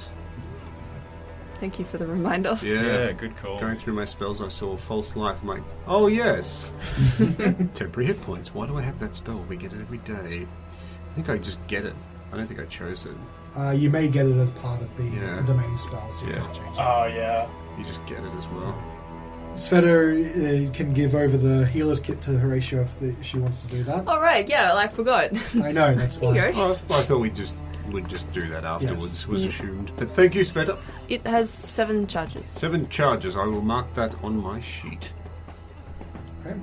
Thank you for the reminder. Yeah, good call. Going through my spells, I saw false life. I'm like, oh yes, temporary hit points. Why do I have that spell? We get it every day. I think I just get it. I don't think I chose it. You may get it as part of being Yeah. a domain spell, so you Yeah. can't change it. Oh, yeah. You just get it as well. Sveta can give over the healer's kit to Horatio if she wants to do that. All right, yeah, I forgot. I know, that's Here why. you go. I thought would just do that afterwards. Yes. Was assumed. But thank you, Sveta. It has 7 charges. 7 charges. I will mark that on my sheet. Okay.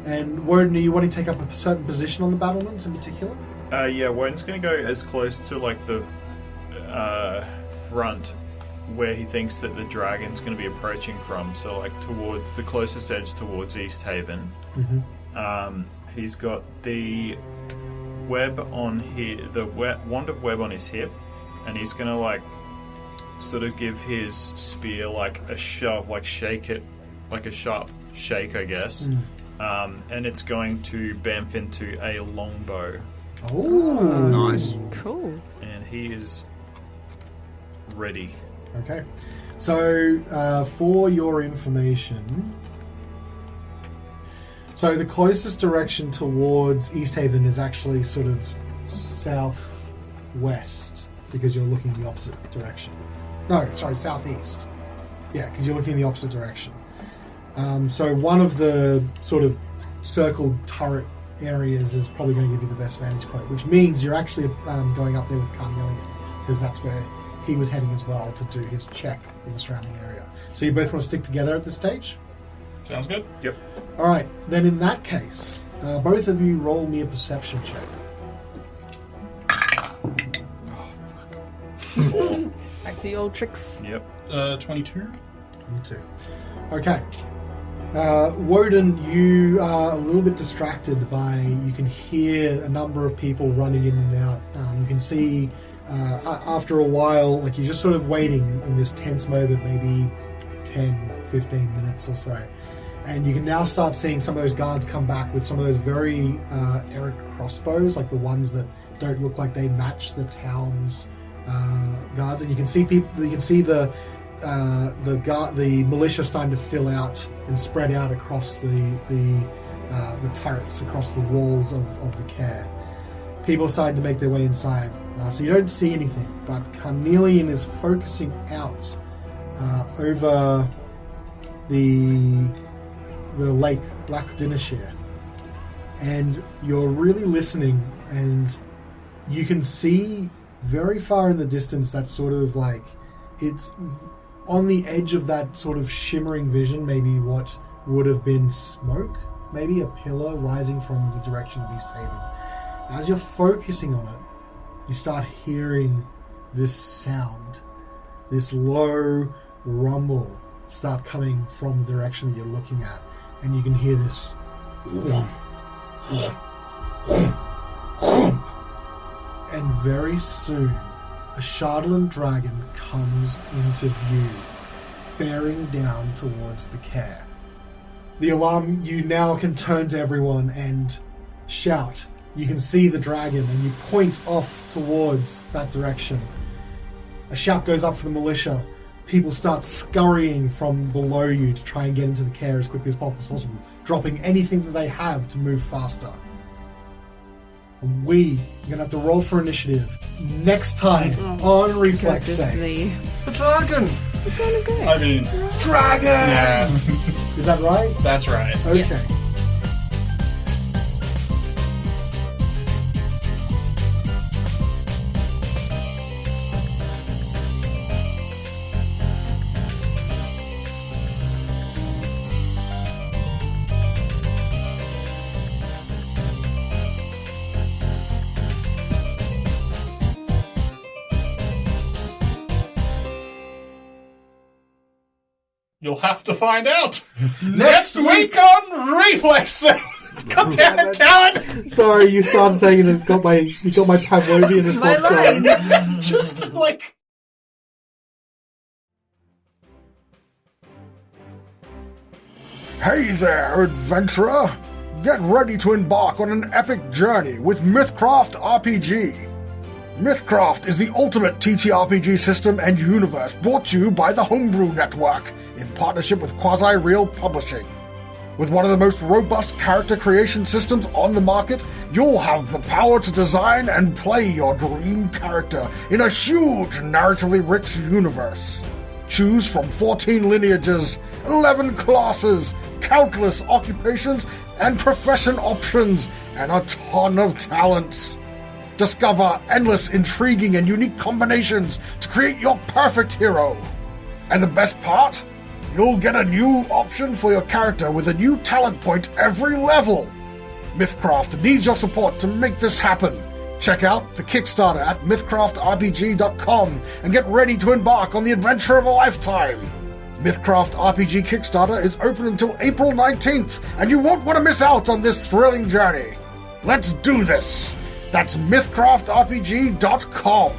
And Wodun, are you wanting to take up a certain position on the battlements in particular? Yeah, Wodun's going to go as close to like the front where he thinks that the dragon's going to be approaching from. So like towards the closest edge towards East Haven. Mm-hmm. He's got the web on wand of web on his hip, and he's going to like sort of give his spear like a shove, like shake it, like a sharp shake, I guess. And it's going to bamf into a longbow. Oh, Nice. Cool. And he is ready. Okay. So, for your information, so the closest direction towards East Haven is actually sort of southwest, because you're looking the opposite direction. No, sorry, southeast. Yeah, because you're looking in the opposite direction. So one of the sort of circled turret areas is probably going to give you the best vantage point, which means you're actually going up there with Carnelian, because that's where he was heading as well to do his check of the surrounding area. So you both want to stick together at this stage? Sounds good. Yep. All right, then in that case, both of you roll me a perception check. Back to your old tricks. Yep. 22. 22. Okay. Wodun, you are a little bit distracted by, you can hear a number of people running in and out. You can see, after a while, like you're just sort of waiting in this tense moment, maybe 10, 15 minutes or so. And you can now start seeing some of those guards come back with some of those very errant crossbows, like the ones that don't look like they match the town's guards. And you can see people. You can see the militia starting to fill out and spread out across the turrets, across the walls of the care. People are starting to make their way inside. So you don't see anything, but Carnelian is focusing out over the lake, Black Dinnershire, and you're really listening, and you can see very far in the distance that sort of like, it's on the edge of that sort of shimmering vision, maybe what would have been smoke, maybe a pillar rising from the direction of East Haven. As you're focusing on it, you start hearing this sound, this low rumble start coming from the direction that you're looking at, and you can hear this whomp, whomp, whomp, whomp. And very soon a Shardland dragon comes into view, bearing down towards the care. The alarm, you now can turn to everyone and shout. You can see the dragon and you point off towards that direction. A shout goes up for the militia. People start scurrying from below you to try and get into the care as quickly as possible, dropping anything that they have to move faster. And we are going to have to roll for initiative next time on Reflex Goodness Save. me. The dragon! It's gonna go. I mean, Dragon! yeah, Is that right? that's right. Okay. You'll have to find out next week on Reflex. God damn it, Callan! Sorry, you started saying it and you got my Pavlovian That's my response going. Just like. Hey there, adventurer! Get ready to embark on an epic journey with Mythcraft RPG. Mythcraft is the ultimate TTRPG system and universe brought to you by the Homebrew Network in partnership with Quasi-Real Publishing. With one of the most robust character creation systems on the market, you'll have the power to design and play your dream character in a huge, narratively rich universe. Choose from 14 lineages, 11 classes, countless occupations and profession options, and a ton of talents. Discover endless, intriguing, and unique combinations to create your perfect hero. And the best part? You'll get a new option for your character with a new talent point every level. Mythcraft needs your support to make this happen. Check out the Kickstarter at mythcraftrpg.com and get ready to embark on the adventure of a lifetime. Mythcraft RPG Kickstarter is open until April 19th, and you won't want to miss out on this thrilling journey. Let's do this! That's mythcraftrpg.com.